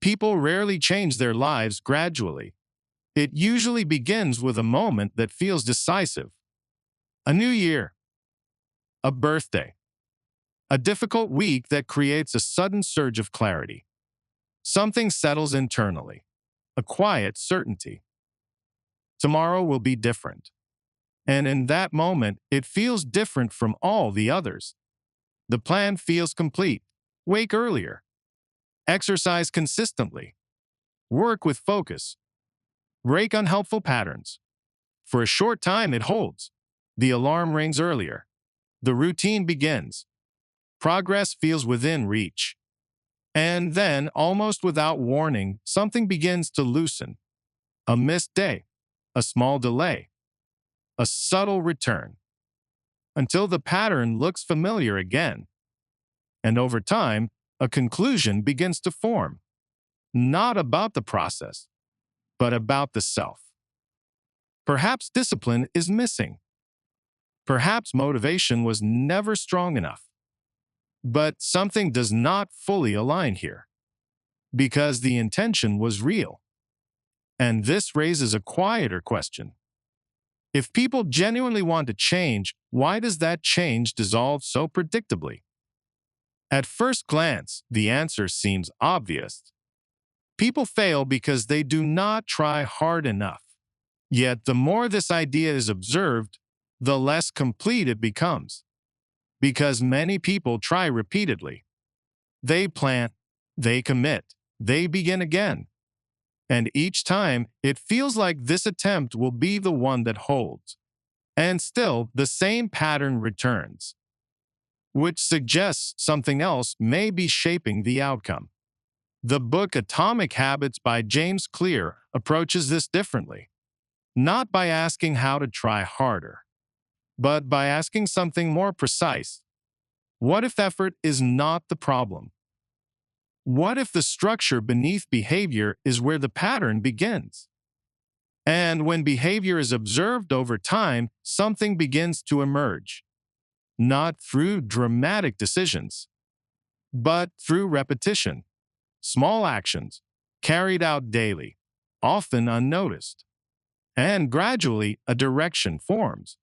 People rarely change their lives gradually. It usually begins with a moment that feels decisive. A new year, a birthday, a difficult week that creates a sudden surge of clarity. Something settles internally, a quiet certainty. Tomorrow will be different. And in that moment, it feels different from all the others. The plan feels complete. Wake earlier. Exercise consistently. Work with focus. Break unhelpful patterns. For a short time, it holds. The alarm rings earlier. The routine begins. Progress feels within reach. And then, almost without warning, something begins to loosen. A missed day, a small delay, a subtle return, until the pattern looks familiar again. And over time, a conclusion begins to form, not about the process, but about the self. Perhaps discipline is missing. Perhaps motivation was never strong enough. But something does not fully align here, because the intention was real. And this raises a quieter question. If people genuinely want to change, why does that change dissolve so predictably? At first glance, the answer seems obvious. People fail because they do not try hard enough. Yet the more this idea is observed, the less complete it becomes. Because many people try repeatedly. They plan, they commit, they begin again. And each time, it feels like this attempt will be the one that holds. And still, the same pattern returns, which suggests something else may be shaping the outcome. The book Atomic Habits by James Clear approaches this differently, not by asking how to try harder, but by asking something more precise. What if effort is not the problem? What if the structure beneath behavior is where the pattern begins? And when behavior is observed over time, something begins to emerge, not through dramatic decisions, but through repetition, small actions, carried out daily, often unnoticed. And gradually, a direction forms,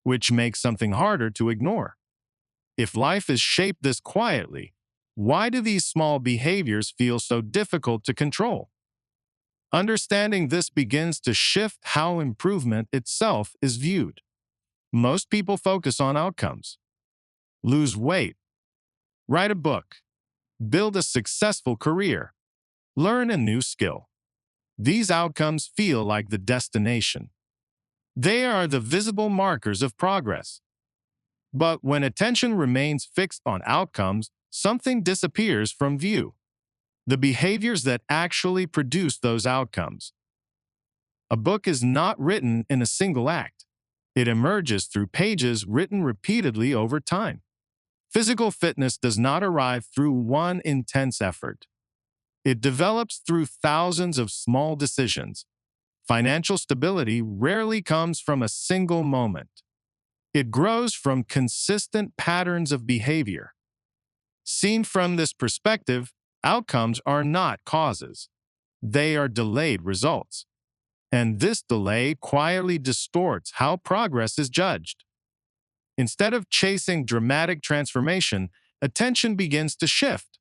which makes something harder to ignore. If life is shaped this quietly, why do these small behaviors feel so difficult to control? Understanding this begins to shift how improvement itself is viewed. Most people focus on outcomes. Lose weight, write a book, build a successful career, learn a new skill. These outcomes feel like the destination. They are the visible markers of progress. But when attention remains fixed on outcomes, something disappears from view. The behaviors that actually produce those outcomes. A book is not written in a single act. It emerges through pages written repeatedly over time. Physical fitness does not arrive through one intense effort. It develops through thousands of small decisions. Financial stability rarely comes from a single moment. It grows from consistent patterns of behavior. Seen from this perspective, outcomes are not causes. They are delayed results. And this delay quietly distorts how progress is judged. Instead of chasing dramatic transformation, attention begins to shift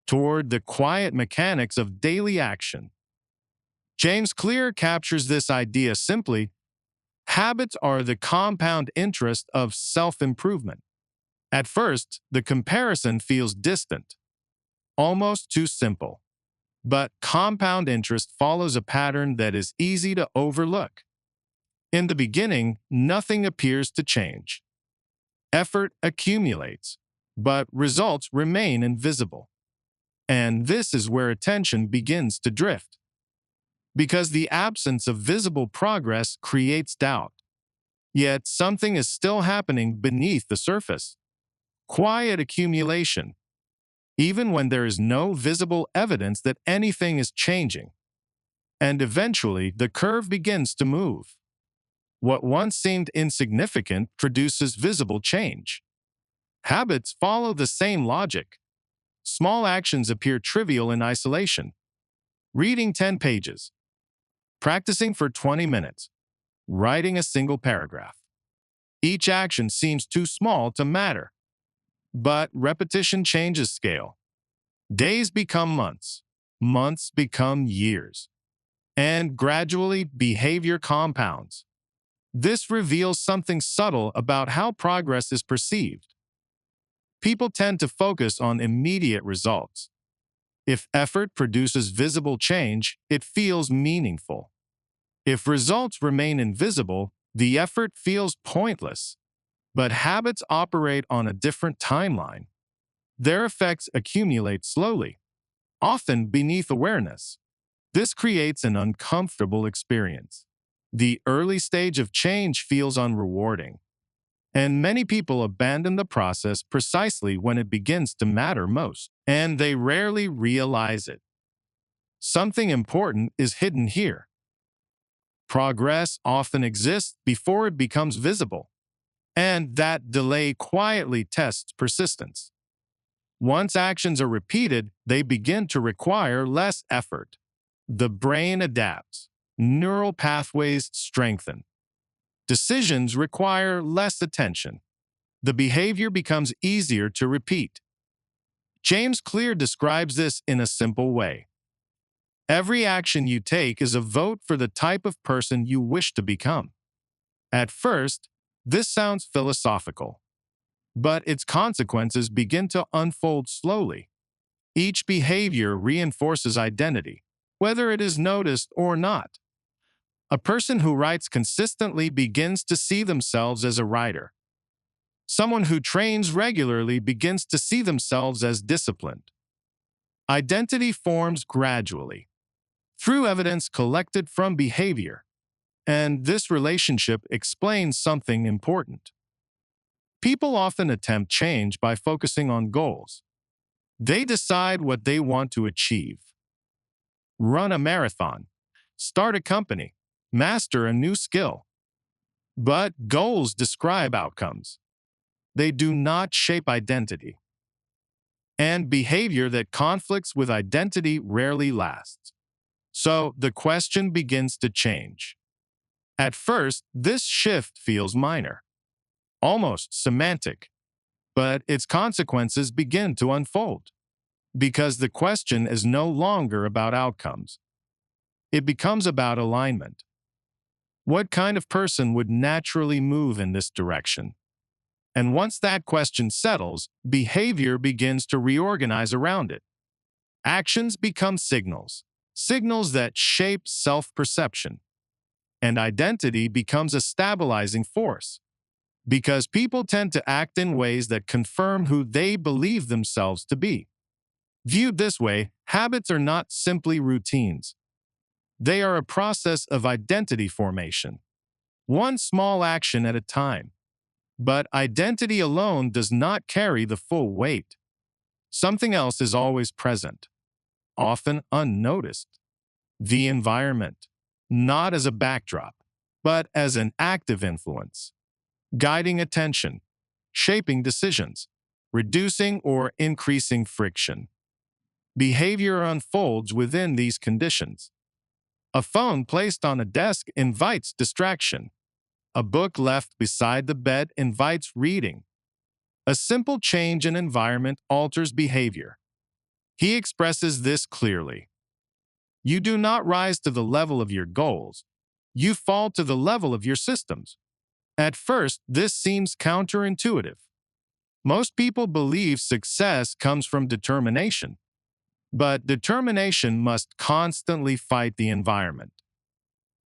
toward the quiet mechanics of daily action. James Clear captures this idea simply. Habits are the compound interest of self-improvement. At first, the comparison feels distant, almost too simple. But compound interest follows a pattern that is easy to overlook. In the beginning, nothing appears to change. Effort accumulates, but results remain invisible. And this is where attention begins to drift. Because the absence of visible progress creates doubt. Yet something is still happening beneath the surface. Quiet accumulation, even when there is no visible evidence that anything is changing. And eventually, the curve begins to move. What once seemed insignificant produces visible change. Habits follow the same logic. Small actions appear trivial in isolation. Reading 10 pages, practicing for 20 minutes, writing a single paragraph. Each action seems too small to matter, but repetition changes scale. Days become months, months become years, and gradually behavior compounds. This reveals something subtle about how progress is perceived. People tend to focus on immediate results. If effort produces visible change, it feels meaningful. If results remain invisible, the effort feels pointless. But habits operate on a different timeline. Their effects accumulate slowly, often beneath awareness. This creates an uncomfortable experience. The early stage of change feels unrewarding, and many people abandon the process precisely when it begins to matter most, and they rarely realize it. Something important is hidden here. Progress often exists before it becomes visible, and that delay quietly tests persistence. Once actions are repeated, they begin to require less effort. The brain adapts. Neural pathways strengthen. Decisions require less attention. The behavior becomes easier to repeat. James Clear describes this in a simple way. Every action you take is a vote for the type of person you wish to become. At first, this sounds philosophical, but its consequences begin to unfold slowly. Each behavior reinforces identity, whether it is noticed or not. A person who writes consistently begins to see themselves as a writer. Someone who trains regularly begins to see themselves as disciplined. Identity forms gradually, through evidence collected from behavior, and this relationship explains something important. People often attempt change by focusing on goals. They decide what they want to achieve. Run a marathon, start a company, master a new skill. But goals describe outcomes. They do not shape identity. And behavior that conflicts with identity rarely lasts. So the question begins to change. At first, this shift feels minor, almost semantic, but its consequences begin to unfold. Because the question is no longer about outcomes. It becomes about alignment. What kind of person would naturally move in this direction? And once that question settles, behavior begins to reorganize around it. Actions become signals, signals that shape self-perception. And identity becomes a stabilizing force, because people tend to act in ways that confirm who they believe themselves to be. Viewed this way, habits are not simply routines. They are a process of identity formation, one small action at a time. But identity alone does not carry the full weight. Something else is always present, often unnoticed. The environment, not as a backdrop, but as an active influence, guiding attention, shaping decisions, reducing or increasing friction. Behavior unfolds within these conditions. A phone placed on a desk invites distraction. A book left beside the bed invites reading. A simple change in environment alters behavior. He expresses this clearly. You do not rise to the level of your goals. You fall to the level of your systems. At first, this seems counterintuitive. Most people believe success comes from determination, but determination must constantly fight the environment.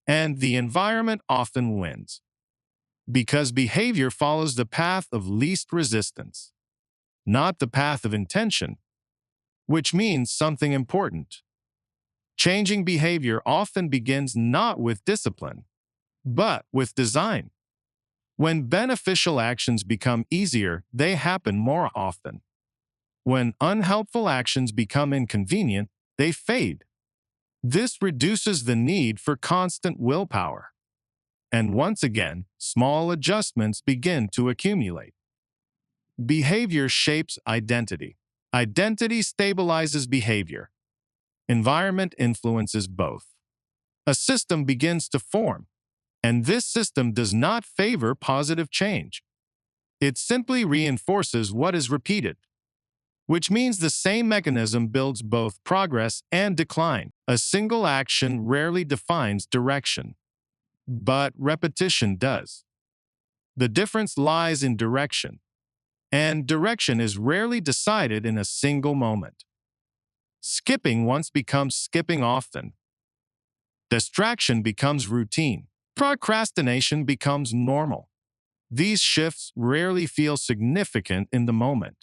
And the environment often wins, because behavior follows the path of least resistance, not the path of intention, which means something important. Changing behavior often begins not with discipline, but with design. When beneficial actions become easier, they happen more often. When unhelpful actions become inconvenient, they fade. This reduces the need for constant willpower. And once again, small adjustments begin to accumulate. Behavior shapes identity. Identity stabilizes behavior. Environment influences both. A system begins to form, and this system does not favor positive change. It simply reinforces what is repeated, which means the same mechanism builds both progress and decline. A single action rarely defines direction, but repetition does. The difference lies in direction, and direction is rarely decided in a single moment. Skipping once becomes skipping often. Distraction becomes routine. Procrastination becomes normal. These shifts rarely feel significant in the moment.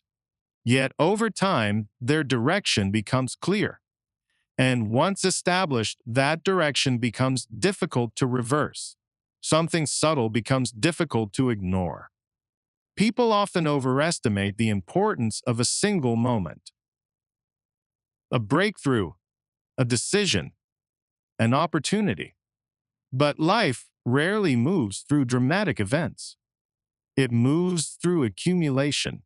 Yet over time, their direction becomes clear. And once established, that direction becomes difficult to reverse. Something subtle becomes difficult to ignore. People often overestimate the importance of a single moment. A breakthrough, a decision, an opportunity. But life rarely moves through dramatic events. It moves through accumulation,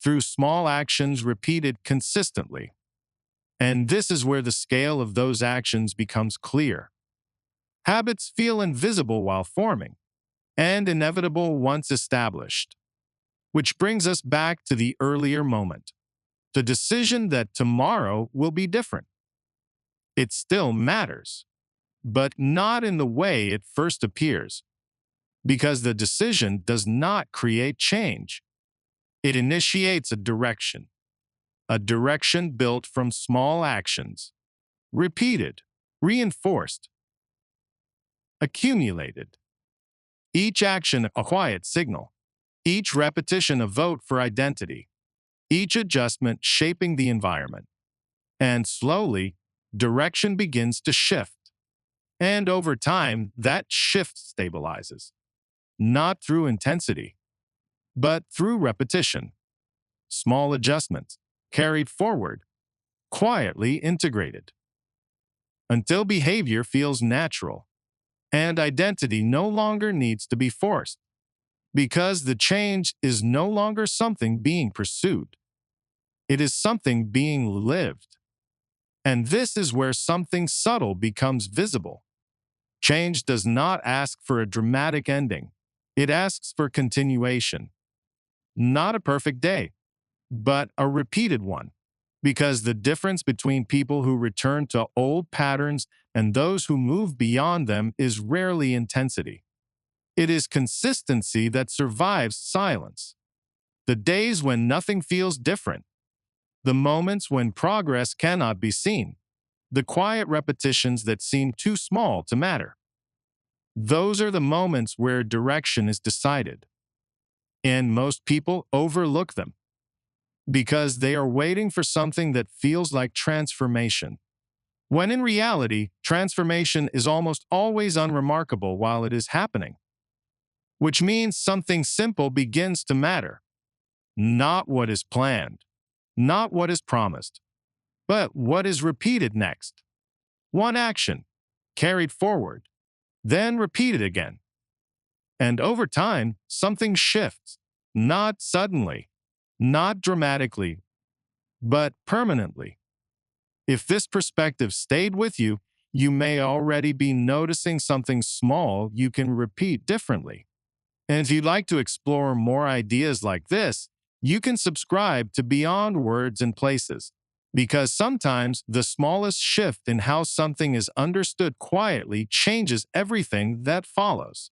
through small actions repeated consistently. And this is where the scale of those actions becomes clear. Habits feel invisible while forming, and inevitable once established. Which brings us back to the earlier moment, the decision that tomorrow will be different. It still matters, but not in the way it first appears, because the decision does not create change. It initiates a direction built from small actions, repeated, reinforced, accumulated. Each action a quiet signal, each repetition a vote for identity, each adjustment shaping the environment. And slowly, direction begins to shift. And over time, that shift stabilizes, not through intensity, but through repetition. Small adjustments, carried forward, quietly integrated, until behavior feels natural, and identity no longer needs to be forced, because the change is no longer something being pursued. It is something being lived. And this is where something subtle becomes visible. Change does not ask for a dramatic ending. It asks for continuation. Not a perfect day, but a repeated one. Because the difference between people who return to old patterns and those who move beyond them is rarely intensity. It is consistency that survives silence. The days when nothing feels different. The moments when progress cannot be seen. The quiet repetitions that seem too small to matter. Those are the moments where direction is decided. And most people overlook them because they are waiting for something that feels like transformation. When in reality, transformation is almost always unremarkable while it is happening, which means something simple begins to matter. Not what is planned, not what is promised, but what is repeated next. One action, carried forward, then repeated again. And over time, something shifts, not suddenly, not dramatically, but permanently. If this perspective stayed with you, you may already be noticing something small you can repeat differently. And if you'd like to explore more ideas like this, you can subscribe to Beyond Words and Places, because sometimes the smallest shift in how something is understood quietly changes everything that follows.